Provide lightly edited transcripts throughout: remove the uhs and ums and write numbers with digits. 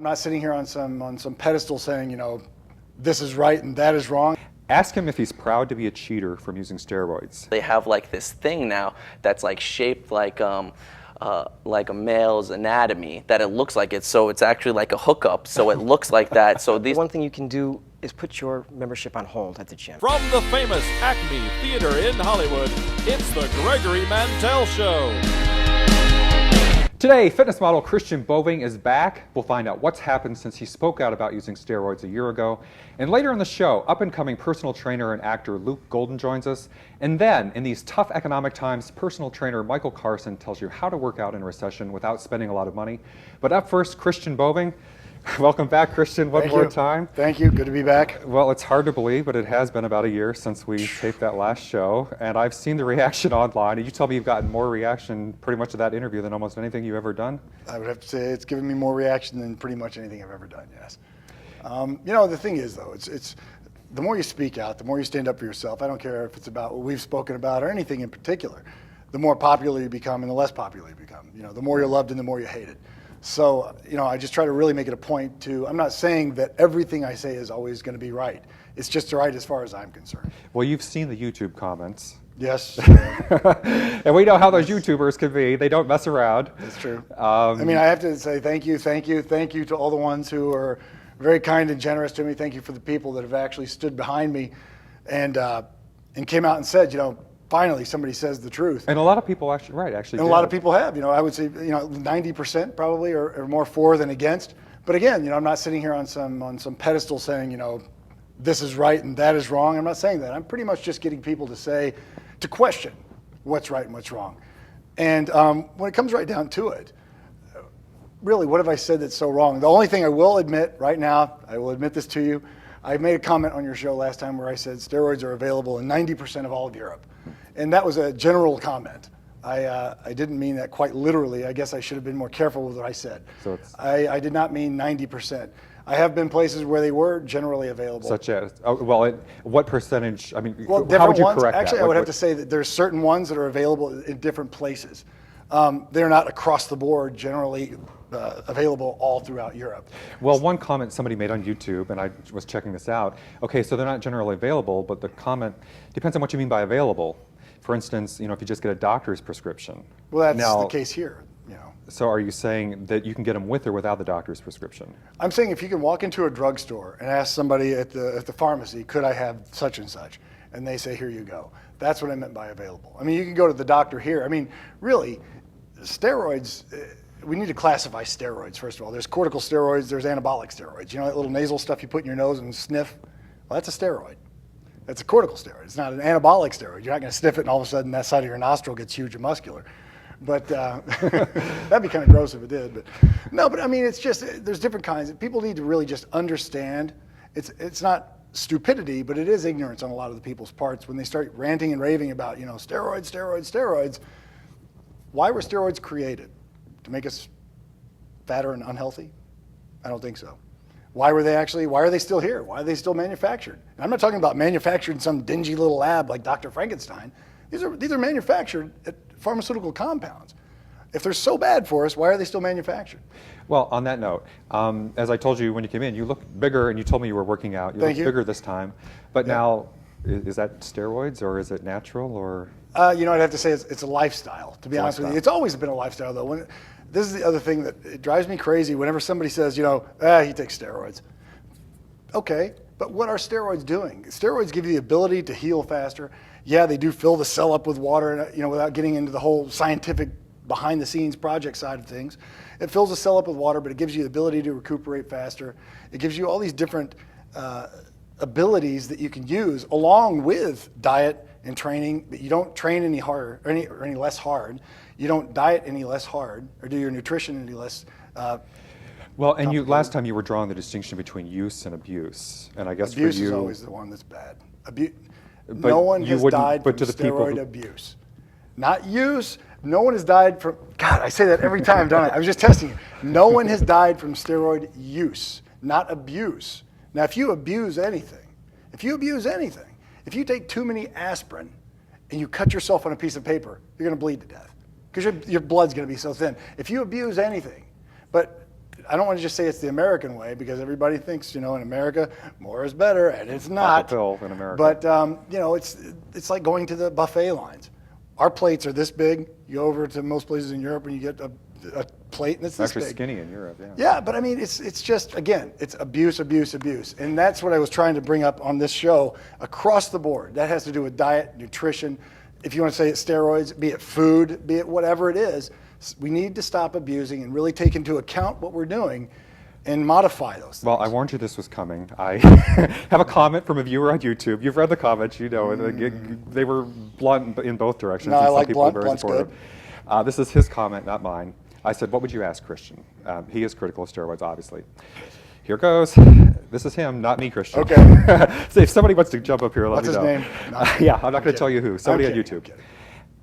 I'm not sitting here on some pedestal saying, you know, this is right and that is wrong. Ask him if he's proud to be a cheater from using steroids. They have like this thing now that's like shaped like a male's anatomy, that it looks like it, so it's actually like a hookup, so it looks like that. So these One thing you can do is put your membership on hold at the gym. From the famous Acme Theater in Hollywood, it's the Gregory Mantell Show. Today, fitness model Christian Boeving is back. We'll find out what's happened since he spoke out about using steroids a year ago. And later in the show, up-and-coming personal trainer and actor Luke Guldan joins us. And then, in these tough economic times, personal trainer Michael Carson tells you how to work out in a recession without spending a lot of money. But up first, Christian Boeving. Welcome back, Christian, one more time. Thank you, good to be back. Well, it's hard to believe, but it has been about a year since we taped that last show, and I've seen the reaction online, and you tell me you've gotten more reaction pretty much to that interview than almost anything you've ever done? I would have to say it's given me more reaction than pretty much anything I've ever done, yes. You know, the thing is, though, it's the more you speak out, the more you stand up for yourself. I don't care if it's about what we've spoken about or anything in particular. The more popular you become and the less popular you become. You know, the more you're loved and the more you're hated. So, you know, I just try to really make it a point to, I'm not saying that everything I say is always going to be right. It's just right as far as I'm concerned. Well, you've seen the YouTube comments. Yes. And we know how those YouTubers can be. They don't mess around. That's true. I mean, I have to say thank you to all the ones who are very kind and generous to me. Thank you for the people that have actually stood behind me and came out and said, you know, finally somebody says the truth. And a lot of people actually and a lot of people have, you know, I would say, you know, 90% probably or more for than against. But again, you know, I'm not sitting here on some pedestal saying, you know, this is right and that is wrong. I'm not saying that. I'm pretty much just getting people to question what's right and what's wrong. And when it comes right down to it, really, what have I said that's so wrong? The only thing I will admit right now, I will admit this to you, I made a comment on your show last time where I said steroids are available in 90% of all of Europe. And that was a general comment. I didn't mean that quite literally. I guess I should have been more careful with what I said. So I did not mean 90%. I have been places where they were generally available. Such as, what percentage, I mean, well, how would you ones, correct actually, that? I would have to say that there's certain ones that are available in different places. They're not across the board generally available all throughout Europe. Well, one comment somebody made on YouTube, and I was checking this out, okay, so they're not generally available, but the comment depends on what you mean by available. For instance, you know, if you just get a doctor's prescription. Well, that's the case here, you know. So are you saying that you can get them with or without the doctor's prescription? I'm saying if you can walk into a drugstore and ask somebody at the pharmacy, could I have such and such? And they say, here you go. That's what I meant by available. I mean, you can go to the doctor here. I mean, really, steroids, we need to classify steroids, first of all. There's corticosteroids, there's anabolic steroids. You know that little nasal stuff you put in your nose and sniff? Well, that's a steroid. That's a corticosteroid. It's not an anabolic steroid. You're not going to sniff it and all of a sudden that side of your nostril gets huge and muscular. But that'd be kind of gross if it did. But no, but I mean, it's just, there's different kinds. People need to really just understand. It's not stupidity, but it is ignorance on a lot of the people's parts when they start ranting and raving about, you know, steroids, steroids, steroids. Why were steroids created? To make us fatter and unhealthy? I don't think so. Why are they still here? Why are they still manufactured? And I'm not talking about manufactured in some dingy little lab like Dr. Frankenstein. These are manufactured at pharmaceutical compounds. If they're so bad for us, why are they still manufactured? Well, on that note, as I told you when you came in, you look bigger, and you told me you were working out. You look bigger this time. But now, is that steroids or is it natural or? You know, I'd have to say it's a lifestyle, to be honest with you. It's always been a lifestyle, though. This is the other thing that it drives me crazy whenever somebody says, you know, he takes steroids. Okay, but what are steroids doing? Steroids give you the ability to heal faster. Yeah, they do fill the cell up with water, you know, without getting into the whole scientific behind-the-scenes project side of things. It fills the cell up with water, but it gives you the ability to recuperate faster. It gives you all these different abilities that you can use along with diet and training. But you don't train any harder or any less hard. You don't diet any less hard or do your nutrition any less. Well, and last time you were drawing the distinction between use and abuse, and I guess abuse for you, is always the one that's bad. No one has died from steroid abuse. Not use. No one has died from. God, I say that every time, don't I? I was just testing you. No one has died from steroid use, not abuse. Now, if you abuse anything, if you take too many aspirin and you cut yourself on a piece of paper, you're going to bleed to death because your blood's going to be so thin. If you abuse anything, but I don't want to just say it's the American way because everybody thinks, in America, more is better, and it's not. Pop a pill in America. But, it's like going to the buffet lines. Our plates are this big. You go over to most places in Europe and you get a plate and it's this actually big. skinny in Europe, yeah. Yeah, but I mean, it's just, again, it's abuse, abuse, abuse. And that's what I was trying to bring up on this show across the board. That has to do with diet, nutrition. If you want to say it's steroids, be it food, be it whatever it is, we need to stop abusing and really take into account what we're doing and modify those things. Well, I warned you this was coming. I have a comment from a viewer on YouTube. You've read the comments, they were blunt in both directions. No, and I some like people blunt. were very Blunt's supportive. good. This is his comment, not mine. I said, what would you ask Christian? He is critical of steroids, obviously. Here goes. This is him, not me, Christian. Okay. So if somebody wants to jump up here, let What's me his know. name? Yeah, I'm not going to tell you who. Somebody on I'm YouTube. kidding.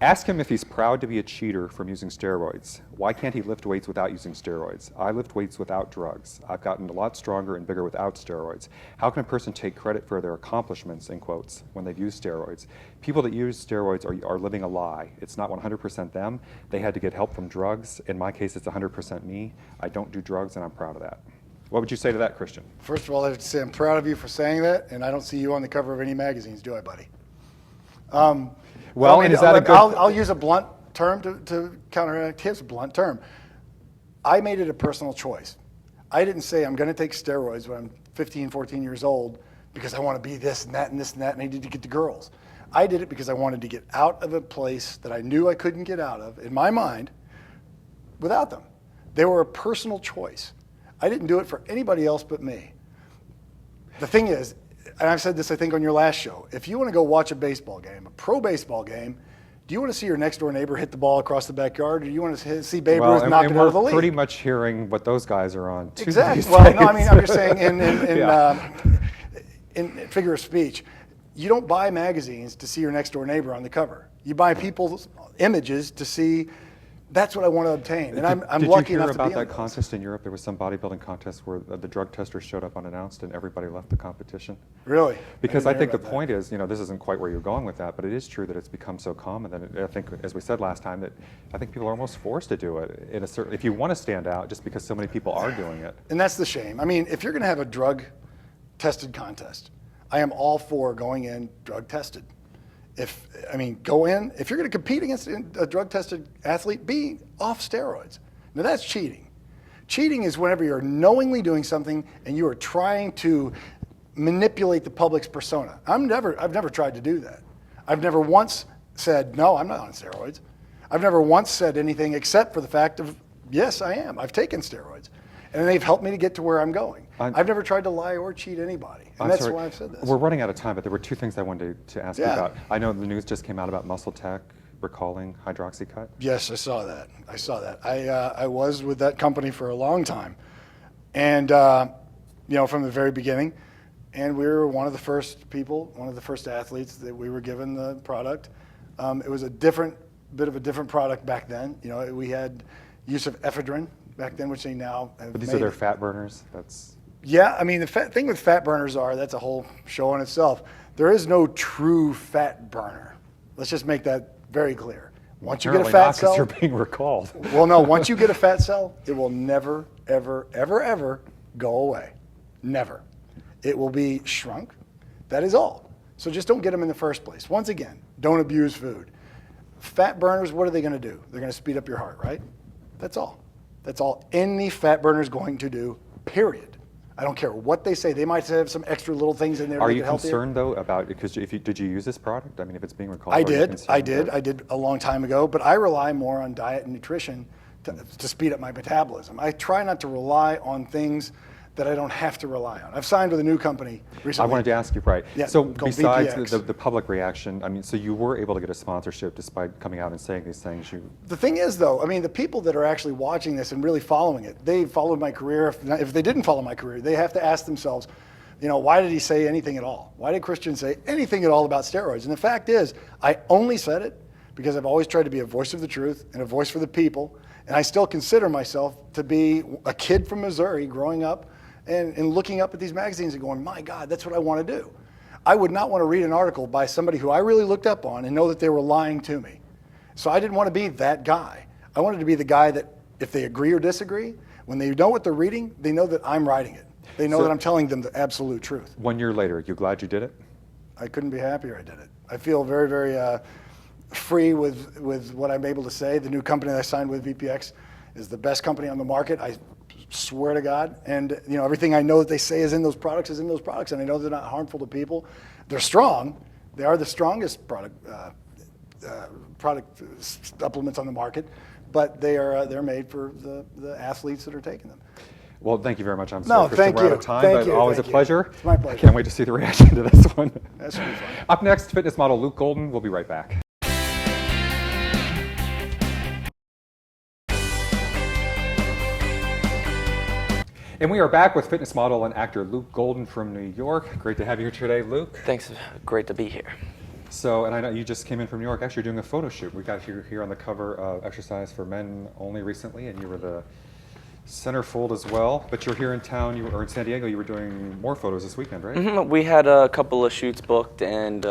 Ask him if he's proud to be a cheater from using steroids. Why can't he lift weights without using steroids? I lift weights without drugs. I've gotten a lot stronger and bigger without steroids. How can a person take credit for their accomplishments, in quotes, when they've used steroids? People that use steroids are living a lie. It's not 100% them. They had to get help from drugs. In my case, it's 100% me. I don't do drugs, and I'm proud of that. What would you say to that, Christian? First of all, I have to say I'm proud of you for saying that, and I don't see you on the cover of any magazines, do I, buddy? Well, and is that a good... I'll use a blunt term to counteract his blunt term. I made it a personal choice. I didn't say I'm going to take steroids when I'm 15, 14 years old because I want to be this and that and this and that and I need to get the girls. I did it because I wanted to get out of a place that I knew I couldn't get out of, in my mind, without them. They were a personal choice. I didn't do it for anybody else but me. The thing is, and I've said this, I think, on your last show, if you want to go watch a baseball game, a pro baseball game, do you want to see your next door neighbor hit the ball across the backyard, or do you want to see Babe Ruth knock it out of the league? We're pretty much hearing what those guys are on too. Exactly. Well, no, I mean, I'm just saying in figure of speech, you don't buy magazines to see your next door neighbor on the cover. You buy people's images to see. That's what I want to obtain, and I'm lucky enough to be about that those. contest in Europe? There was some bodybuilding contest where the drug testers showed up unannounced and everybody left the competition. Really? Because I think the about that. point is, this isn't quite where you're going with that, but it is true that it's become so common that I think, as we said last time, that I think people are almost forced to do it in a certain. If you want to stand out, just because so many people are doing it. And that's the shame. I mean, if you're going to have a drug-tested contest, I am all for going in drug-tested. Go in. If you're going to compete against a drug-tested athlete, be off steroids. Now that's cheating. Cheating is whenever you're knowingly doing something and you are trying to manipulate the public's persona. I've never tried to do that. I've never once said, no, I'm not on steroids. I've never once said anything except for the fact of, yes, I am. I've taken steroids. And they've helped me to get to where I'm going. I've never tried to lie or cheat anybody. And that's why I've said this. We're running out of time, but there were two things I wanted to ask you Yeah. about. I know the news just came out about Muscle Tech recalling Hydroxycut. Yes, I saw that. I was with that company for a long time. And, from the very beginning. And we were one of the first people, one of the first athletes that we were given the product. It was a bit of a different product back then. We had use of ephedrine back then, which they now have But these made. are their fat burners. Yeah, I mean, the thing with fat burners that's a whole show in itself. There is no true fat burner. Let's just make that very clear. Once you get a Apparently fat not, 'cause cell, you're being recalled. well, no, once you get a fat cell, it will never, ever, ever, ever go away. Never. It will be shrunk. That is all. So just don't get them in the first place. Once again, don't abuse food. Fat burners, what are they going to do? They're going to speed up your heart, right? That's all. That's all any fat burner is going to do, period. I don't care what they say. They might have some extra little things in there to Are make you it healthier. concerned, though, about, because did you use this product? I mean, if it's being recalled, I are you did. concerned I did. that- I did a long time ago, but I rely more on diet and nutrition to speed up my metabolism. I try not to rely on things that I don't have to rely on. I've signed with a new company I recently. wanted to ask you, right. Yeah, So called besides VPX. the public reaction, I mean, so you were able to get a sponsorship despite coming out and saying these things. The thing is, though, I mean, the people that are actually watching this and really following it, they followed my career. If they didn't follow my career, they have to ask themselves, why did he say anything at all? Why did Christian say anything at all about steroids? And the fact is, I only said it because I've always tried to be a voice of the truth and a voice for the people. And I still consider myself to be a kid from Missouri growing up and looking up at these magazines and going, my God, that's what I want to do. I would not want to read an article by somebody who I really looked up on and know that they were lying to me. So I didn't want to be that guy. I wanted to be the guy that if they agree or disagree, When they know what they're reading, they know that I'm writing it. They know that I'm telling them the absolute truth. 1 year later, you glad you did it? I couldn't be happier I did it. I feel very, very free with what I'm able to say. The new company that I signed with, VPX, is the best company on the market. I swear to God. And you know, everything I know that they say is in those products, and I know they're not harmful to people. They're strong. They are the strongest product supplements on the market, but they're made for the athletes that are taking them. Well, thank you very much. I'm No, sorry, Christian, thank we're out you. of time, Thank but you, always thank a you. pleasure. It's my pleasure. I can't wait to see the reaction to this one. That should be fun. Up next, fitness model Luke Guldan. We'll be right back. And we are back with fitness model and actor Luke Guldan from New York. Great to have you here today, Luke. Thanks. Great to be here. So, and I know you just came in from New York. Actually, you're doing a photo shoot. We got you here on the cover of Exercise for Men Only recently, and you were the centerfold as well. But you're here in town, or in San Diego. You were doing more photos this weekend, right? We had a couple of shoots booked, and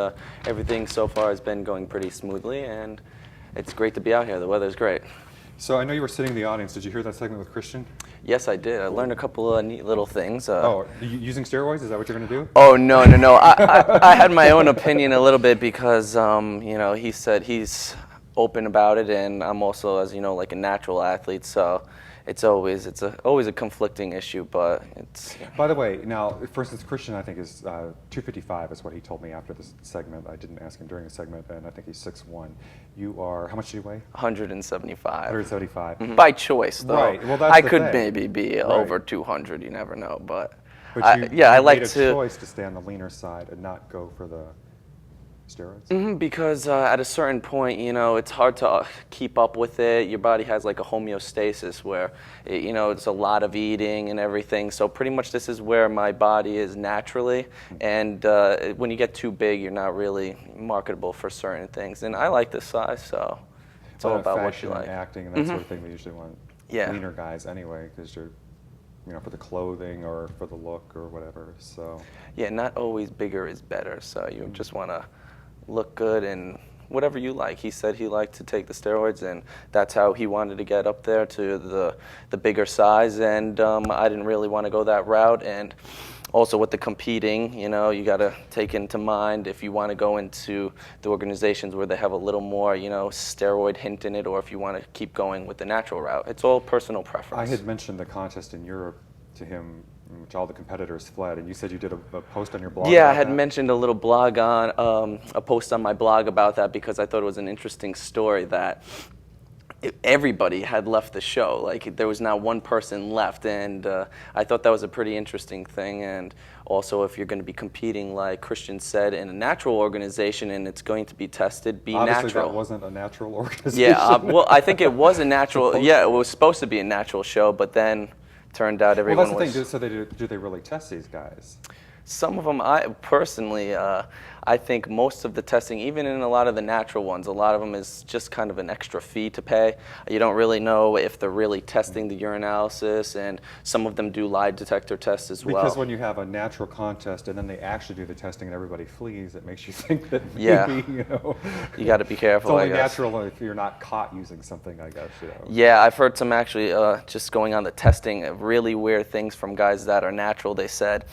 everything so far has been going pretty smoothly, and it's great to be out here. The weather's great. So I know you were sitting in the audience. Did you hear that segment with Christian? Yes, I did. I learned a couple of neat little things. Oh, are you using steroids? Is that what you're going to do? Oh, no. I had my own opinion a little bit because, you know, he said he's open about it, and I'm also, as you know, like a natural athlete, so it's always a conflicting issue, but it's... By the way, now, for instance, Christian, I think, is 255 is what he told me after this segment. I didn't ask him during the segment, and I think he's 6'1". You are, how much do you weigh? 175. 175. By choice, though. Right. Well, that's I the could thing. maybe be Right. over 200. You never know, but But yeah, I you like made a to. choice to stay on the leaner side and not go for the steroids. Because at a certain point, you know, it's hard to keep up with it. Your body has like a homeostasis where, you know, it's a lot of eating and everything. So pretty much this is where my body is naturally. And when you get too big, you're not really marketable for certain things. And I like this size, so it's all about what you fashion like. and acting and that sort of thing. We usually want Yeah. leaner guys anyway, because you're, you know, for the clothing or for the look or whatever. So Yeah, not always bigger is better. So you just want to look good and whatever you like. He said he liked to take the steroids, and that's how he wanted to get up there to the bigger size. And I didn't really want to go that route. And also with the competing, you know, you got to take into mind if you want to go into the organizations where they have a little more, you know, steroid hint in it, or if you want to keep going with the natural route. It's all personal preference. I had mentioned the contest in Europe to him, in which all the competitors fled, and you said you did a post on your blog. Yeah, about I had that? mentioned a little blog on a post on my blog about that because I thought it was an interesting story that everybody had left the show. Like there was not one person left, and I thought that was a pretty interesting thing. And also, if you're going to be competing, like Christian said, in a natural organization and it's going to be tested, be Obviously, natural. that wasn't a natural organization. Yeah, well, I think it was a natural. Yeah, it was supposed to be a natural show, but then turned out everyone Well, that's the was. thing. So do they really test these guys? Some of them, I personally, I think most of the testing, even in a lot of the natural ones, a lot of them is just kind of an extra fee to pay. You don't really know if they're really testing the urinalysis, and some of them do lie detector tests as well. Because when you have a natural contest and then they actually do the testing and everybody flees, it makes you think that maybe, Yeah. you know, You got to be careful. it's I only guess. natural if you're not caught using something, I guess. You know. Yeah, I've heard some actually just going on the testing of really weird things from guys that are natural. They said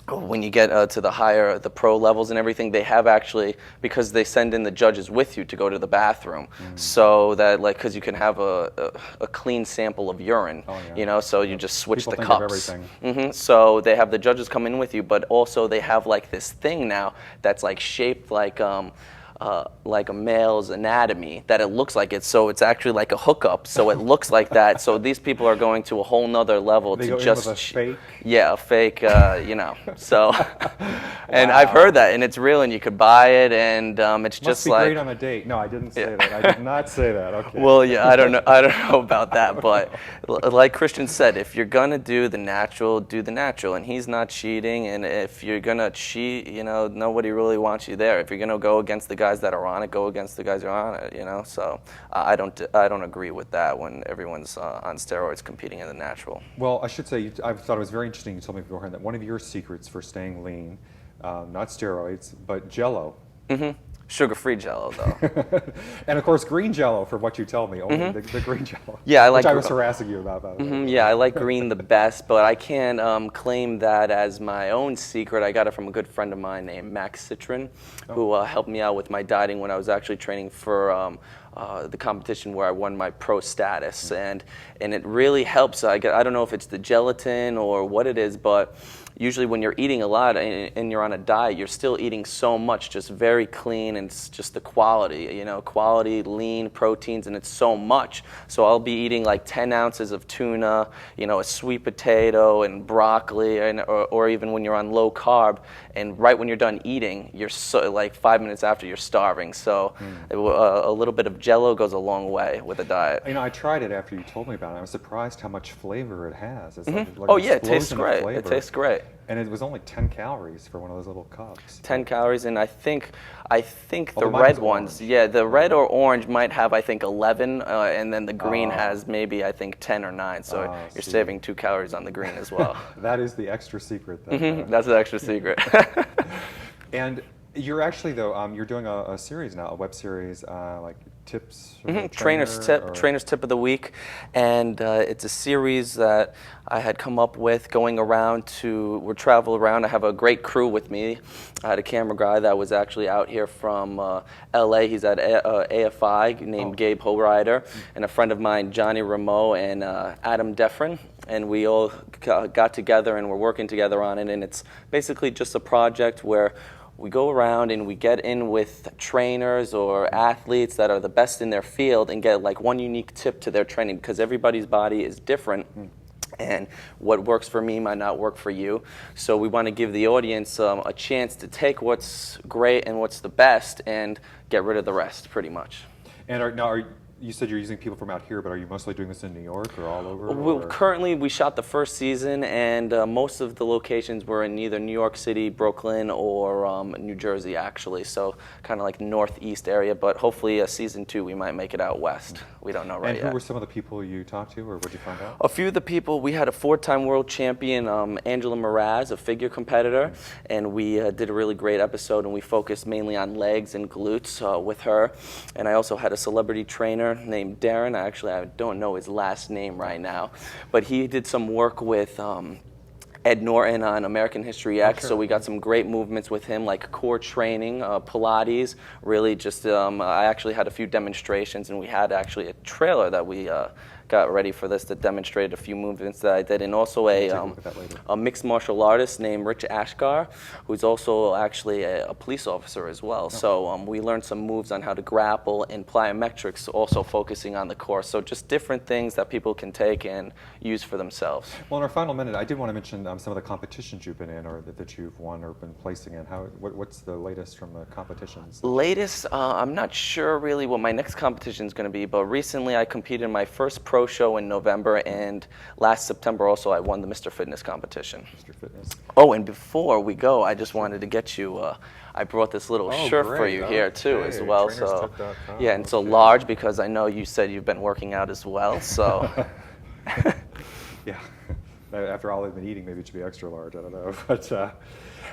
when you get to the pro levels and everything, they have actually, because they send in the judges with you to go to the bathroom, so that like, because you can have a clean sample of urine, Oh, yeah. you know, so you just switch People the think of cups. everything. So they have the judges come in with you, but also they have like this thing now that's like shaped like a male's anatomy, that it looks like it, so it's actually like a hookup, so it looks like that. So these people are going to a whole nother level They to go in just with a fake? yeah, a fake, you know. So, and I've heard that, and it's real, and you could buy it, and it's Must just be like. great on a date. No, I didn't say that. I did not say that. Okay. Well, yeah, I don't know about that, but like Christian said, if you're gonna do the natural, do the natural, and he's not cheating. And if you're gonna cheat, you know, nobody really wants you there. If you're gonna go against the guys that are on it, go against the guys who are on it. You know, so I don't agree with that when everyone's on steroids competing in the natural. Well, I should say, I thought it was very interesting. You told me beforehand that one of your secrets for staying lean, not steroids, but Jell-O. Sugar-free Jello, though. And of course, green Jello, from what you tell me, only the green Jello. Yeah, I like. Which I was harassing you about, by the way. Yeah, I like green the best, but I can't claim that as my own secret. I got it from a good friend of mine named Max Citron, who helped me out with my dieting when I was actually training for the competition where I won my pro status, and it really helps. I don't know if it's the gelatin or what it is, but usually when you're eating a lot and you're on a diet, you're still eating so much, just very clean, and it's just the quality, quality, lean proteins, and it's so much. So I'll be eating like 10 ounces of tuna, a sweet potato and broccoli, or even when you're on low carb, and right when you're done eating, you're like 5 minutes after you're starving. So a little bit of Jello goes a long way with a diet. I tried it after you told me about it. I was surprised how much flavor it has. It's like Oh an yeah, it tastes explosion of great. flavor. It tastes great. And it was only 10 calories for one of those little cups. 10 calories, and I think the mine was red ones, orange. yeah, the red or orange might have, I think, 11, and then the green has maybe, I think, 10 or 9. So you're saving 2 calories on the green as well. That is the extra secret. Then, That's the extra secret. And you're actually, though, you're doing a series now, a web series, like tips. Trainer's tip of the week, and it's a series that I had come up with going around we'll travel around. I have a great crew with me. I had a camera guy that was actually out here from LA. He's at AFI named Gabe Horider, and a friend of mine, Johnny Rameau, and Adam Deffrin, and we all got together and we're working together on it, and it's basically just a project where we go around and we get in with trainers or athletes that are the best in their field and get like one unique tip to their training, because everybody's body is different. And what works for me might not work for you. So we want to give the audience a chance to take what's great and what's the best and get rid of the rest, pretty much. And you said you're using people from out here, but are you mostly doing this in New York or all over? Well, currently, we shot the first season, and most of the locations were in either New York City, Brooklyn, or New Jersey, actually. So kind of like northeast area, but hopefully season 2 we might make it out west. We don't know right yet. And who were some of the people you talked to, or what did you find out? A few of the people, we had a 4-time world champion, Angela Mraz, a figure competitor, and we did a really great episode, and we focused mainly on legs and glutes with her. And I also had a celebrity trainer named Darren. I don't know his last name right now, but he did some work with Ed Norton on American History X, so we got some great movements with him, like core training, Pilates, really just, I actually had a few demonstrations, and we had actually a trailer that we got ready for this that demonstrated a few movements that I did, and also a mixed martial artist named Rich Ashgar, who's also actually a police officer as well. So we learned some moves on how to grapple and plyometrics, also focusing on the core. So just different things that people can take and use for themselves. Well, in our final minute, I did want to mention some of the competitions you've been in, or that you've won or been placing in. What's the latest from the competitions? Latest, I'm not sure really what my next competition is going to be, but recently I competed in my first pro show in November, and last September also I won the Mr. Fitness competition. Mr. Fitness. Oh, and before we go, I just wanted to get you, I brought this little shirt for you here too as well. So yeah, and so large, because I know you said you've been working out as well, so. Yeah. After all I've been eating, maybe it should be extra large. I don't know.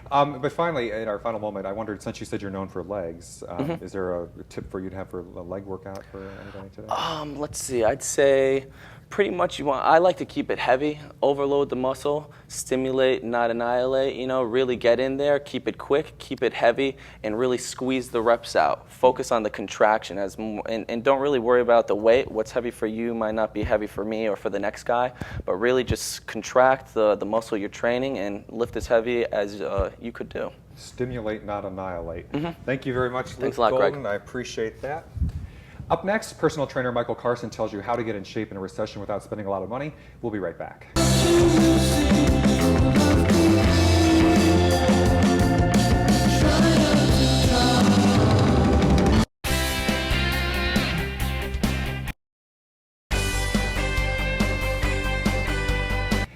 But finally, in our final moment, I wondered, since you said you're known for legs, is there a tip for you to have for a leg workout for anybody today? Let's see. I'd say pretty much I like to keep it heavy, overload the muscle, stimulate, not annihilate, really get in there, keep it quick, keep it heavy, and really squeeze the reps out. Focus on the contraction, and don't really worry about the weight. What's heavy for you might not be heavy for me or for the next guy, but really just contract the muscle you're training and lift as heavy as you could do. Stimulate, not annihilate. Thank you very much, Luke Thanks a lot, Guldan. Greg. I appreciate that. Up next, personal trainer Michael Carson tells you how to get in shape in a recession without spending a lot of money. We'll be right back.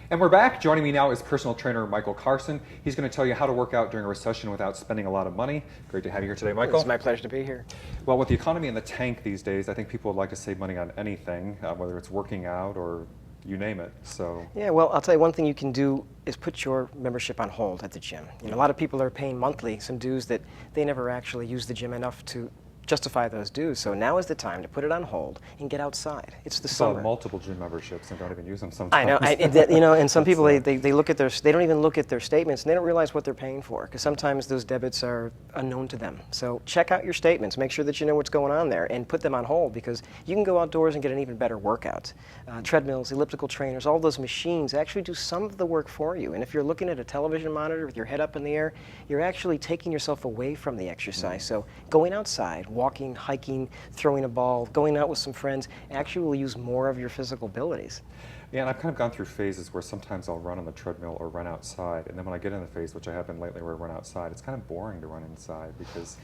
And we're back. Joining me now is personal trainer Michael Carson. He's going to tell you how to work out during a recession without spending a lot of money. Great to have you here today, Michael. It's my pleasure to be here. Well, with the economy in the tank these days, I think people would like to save money on anything, whether it's working out or you name it. So Yeah, well, I'll tell you one thing you can do is put your membership on hold at the gym. You know, a lot of people are paying monthly some dues that they never actually use the gym enough to justify those dues. So now is the time to put it on hold and get outside. It's the so summer. multiple gym memberships and don't even use them sometimes. I know, you know, and some people they look at they don't even look at their statements and they don't realize what they're paying for because sometimes those debits are unknown to them. So check out your statements, make sure that you know what's going on there, and put them on hold because you can go outdoors and get an even better workout. Treadmills, elliptical trainers, all those machines actually do some of the work for you. And if you're looking at a television monitor with your head up in the air, you're actually taking yourself away from the exercise. So going outside, walking, hiking, throwing a ball, going out with some friends, actually will use more of your physical abilities. Yeah, and I've kind of gone through phases where sometimes I'll run on the treadmill or run outside, and then when I get in the phase, which I have been lately, where I run outside, it's kind of boring to run inside because,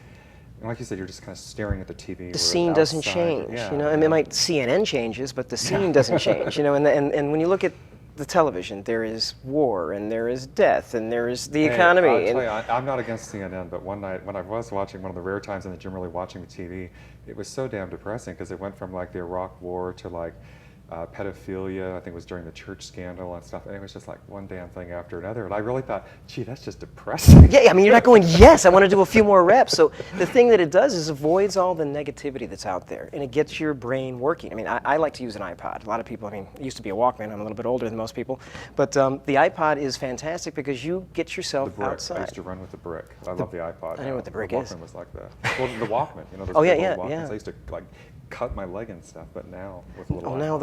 like you said, you're just kind of staring at the TV. The scene doesn't change, yeah, you know. I mean, CNN changes, but the scene doesn't change, you know. And when you look at the television, there is war, and there is death, and there is the economy. I'll tell you, I'm not against CNN, but one night when I was watching, one of the rare times in the gym really watching the TV, it was so damn depressing because it went from like the Iraq War to like pedophilia. I think it was during the church scandal and stuff. And it was just like one damn thing after another. And I really thought, gee, that's just depressing. Yeah, I mean, you're not going, yes, I want to do a few more reps. So the thing that it does is avoids all the negativity that's out there, and it gets your brain working. I mean, I like to use an iPod. A lot of people, I mean, it used to be a Walkman. I'm a little bit older than most people. But the iPod is fantastic because you get yourself The brick. outside. I used to run with the brick. I love the iPod. I know what the brick the is. Walkman was like that. Well, the Walkman, you know, those Oh, yeah, big yeah, old Walkmans. yeah. I used to like cut my leg and stuff, but now with a little Oh, now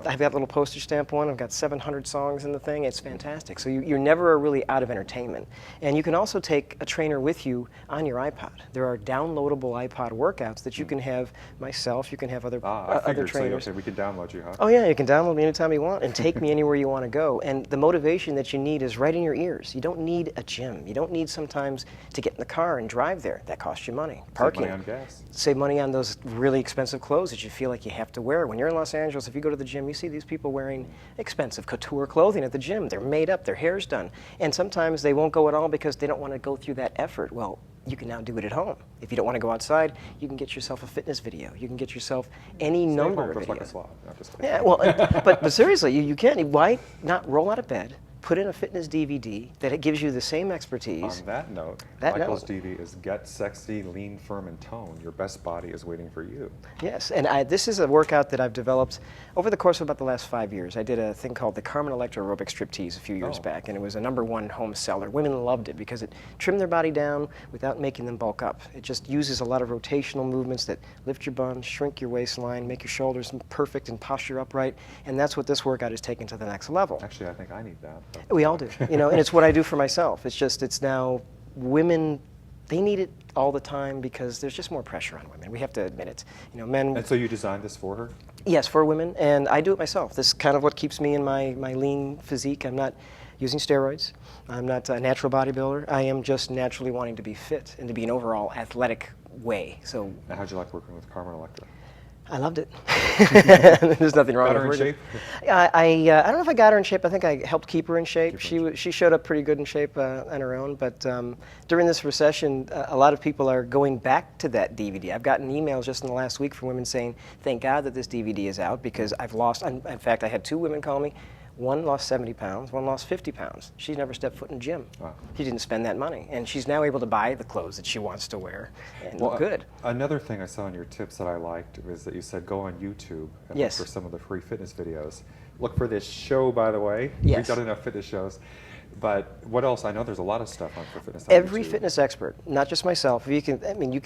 I've got a little postage stamp one. I've got 700 songs in the thing. It's fantastic. So you never are really out of entertainment. And you can also take a trainer with you on your iPod. There are downloadable iPod workouts that you can have myself, you can have other trainers. So, okay, we can download you, huh? Oh yeah, you can download me anytime you want and take me anywhere you want to go. And the motivation that you need is right in your ears. You don't need a gym. You don't need sometimes to get in the car and drive there. That costs you money. Parking. Save money on gas. Save money on those really expensive clothes that you feel like you have to wear. When you're in Los Angeles, if you go to the gym, you see these people wearing expensive couture clothing at the gym. They're made up, their hair's done. And sometimes they won't go at all because they don't want to go through that effort. Well, you can now do it at home. If you don't want to go outside, you can get yourself a fitness video. You can get yourself any number of videos. Like a slot. No, just kidding. Yeah, well, but seriously, you can. Why not roll out of bed, put in a fitness DVD that it gives you the same expertise. On that note, Michael's DVD is Get Sexy, Lean, Firm, and Tone. Your best body is waiting for you. Yes, and this is a workout that I've developed over the course of about the last 5 years. I did a thing called the Carmen Electro Aerobic Striptease a few years back, and it was a #1 home seller. Women loved it because it trimmed their body down without making them bulk up. It just uses a lot of rotational movements that lift your bum, shrink your waistline, make your shoulders perfect and posture upright, and that's what this workout is taking to the next level. Actually, I think I need that. We all do, you know, and it's what I do for myself. It's now women, they need it all the time because there's just more pressure on women. We have to admit it. You know, men. And so you designed this for her? Yes, for women, and I do it myself. This is kind of what keeps me in my lean physique. I'm not using steroids. I'm not a natural bodybuilder. I am just naturally wanting to be fit and to be an overall athletic way. So. Now, how'd you like working with Carmen Electra? I loved it. There's nothing wrong Got with her it. in shape? I don't know if I got her in shape. I think I helped keep her in shape. She showed up pretty good in shape on her own. But during this recession, a lot of people are going back to that DVD. I've gotten emails just in the last week from women saying, "Thank God that this DVD is out because I've lost." In fact, I had 2 women call me. One lost 70 pounds, one lost 50 pounds. She's never stepped foot in a gym. Wow. She didn't spend that money. And she's now able to buy the clothes that she wants to wear and look good. Another thing I saw in your tips that I liked was that you said go on YouTube and look for some of the free fitness videos. Look for this show, by the way. Yes. We've done enough fitness shows. But what else? I know there's a lot of stuff on for fitness. Every fitness expert, not just myself, you can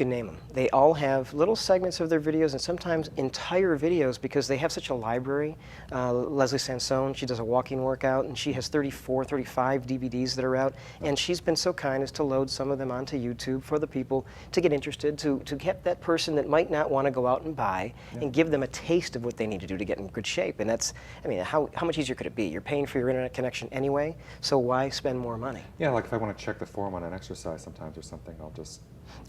name them. They all have little segments of their videos and sometimes entire videos because they have such a library. Leslie Sansone, she does a walking workout and she has 34, 35 DVDs that are out. And she's been so kind as to load some of them onto YouTube for the people to get interested, to get that person that might not want to go out and buy and give them a taste of what they need to do to get in good shape. And that's, how much easier could it be? You're paying for your internet connection anyway, so why spend more money? Yeah, like if I want to check the form on an exercise sometimes or something, I'll just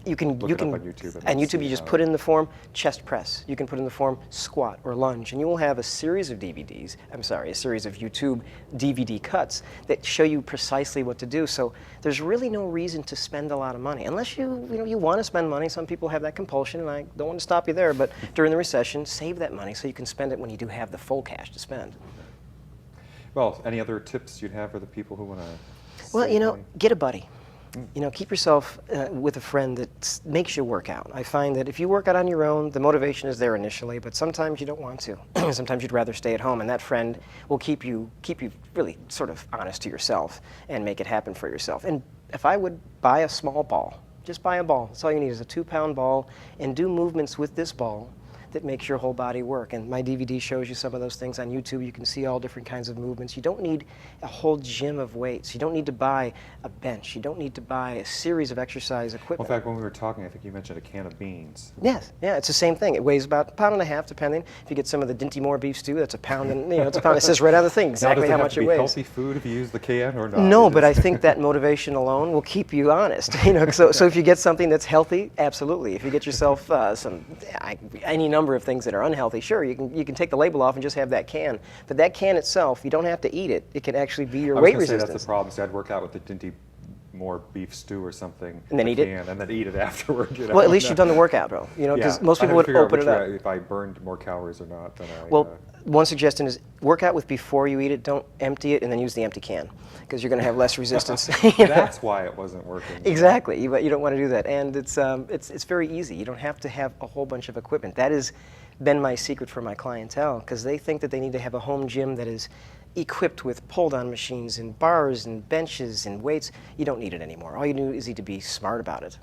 look it up on YouTube. And YouTube, you just put in the form chest press. You can put in the form squat or lunge, and you will have a series of a series of YouTube DVD cuts that show you precisely what to do. So there's really no reason to spend a lot of money unless you want to spend money. Some people have that compulsion, and I don't want to stop you there. But during the recession, save that money so you can spend it when you do have the full cash to spend. Well, any other tips you'd have for the people who want to? Well, you know, get a buddy. You know, keep yourself with a friend that makes you work out. I find that if you work out on your own, the motivation is there initially, but sometimes you don't want to. Sometimes you'd rather stay at home, and that friend will keep you really sort of honest to yourself and make it happen for yourself. And if I would buy a small ball, just buy a ball. That's all you need is a 2-pound ball, and do movements with this ball that makes your whole body work. And my DVD shows you some of those things on YouTube. You can see all different kinds of movements. You don't need a whole gym of weights. You don't need to buy a bench. You don't need to buy a series of exercise equipment. Well, in fact, when we were talking, I think you mentioned a can of beans. Yes, yeah, it's the same thing. It weighs about 1.5 pounds, depending. If you get some of the Dinty Moore beef stew, that's a pound, and it's a pound. It says right on the thing exactly how much it weighs. Does it have to be healthy food if you use the can or not? No, but I think that motivation alone will keep you honest. So if you get something that's healthy, absolutely. If you get yourself any number of things that are unhealthy, sure, you can take the label off and just have that can. But that can itself, you don't have to eat it. It can actually be your weight resistance. That's the problem. See, I'd work out with the Dinty Moore beef stew or something. And then eat it? And then eat it afterward. Well, at least you've done the workout, bro. Because most people would open it up. If I burned more calories or not, then I... Well, one suggestion is work out with before you eat it. Don't empty it and then use the empty can, because you're going to have less resistance. That's why it wasn't working. Exactly. You don't want to do that. And it's very easy. You don't have to have a whole bunch of equipment. That has been my secret for my clientele, because they think that they need to have a home gym that is equipped with pull-down machines and bars and benches and weights. You don't need it anymore. All you need to be smart about it.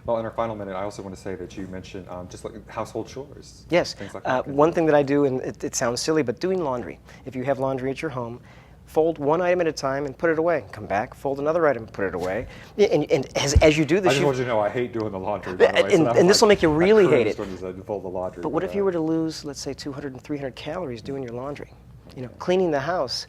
Well, in our final minute, I also want to say that you mentioned just like household chores. Yes. Things like that. One thing that I do, and it sounds silly, but doing laundry. If you have laundry at your home, fold one item at a time and put it away. Come back, fold another item, put it away. And as you do this, I just want you to know I hate doing the laundry. By the way, and this will make you really hate it. When you fold the laundry. But what if you were to lose, let's say, 200 and 300 calories doing your laundry? Cleaning the house.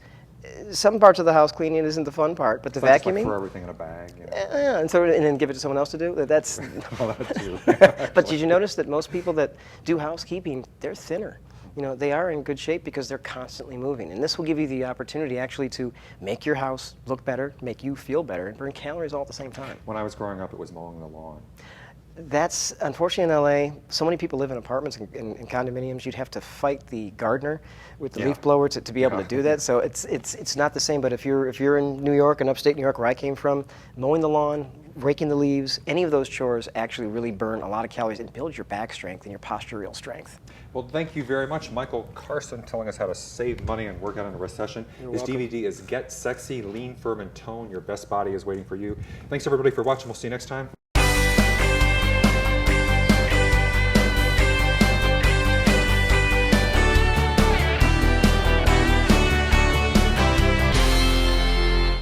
Some parts of the house cleaning isn't the fun part, but the vacuuming. Just like throw everything in a bag. And then give it to someone else to do. That's. Well, that too. But did you notice that most people that do housekeeping, they're thinner? They are in good shape because they're constantly moving. And this will give you the opportunity actually to make your house look better, make you feel better, and burn calories all at the same time. When I was growing up, it was mowing the lawn. That's, unfortunately, in LA, so many people live in apartments and condominiums, you'd have to fight the gardener with the leaf blower to be able to do that. So it's not the same, but if you're in New York and upstate New York, where I came from, mowing the lawn, raking the leaves, any of those chores actually really burn a lot of calories and build your back strength and your postural strength. Well, thank you very much, Michael Carson, telling us how to save money and work out in a recession. His DVD is Get Sexy, Lean, Firm, and Tone. Your best body is waiting for you. Thanks, everybody, for watching. We'll see you next time.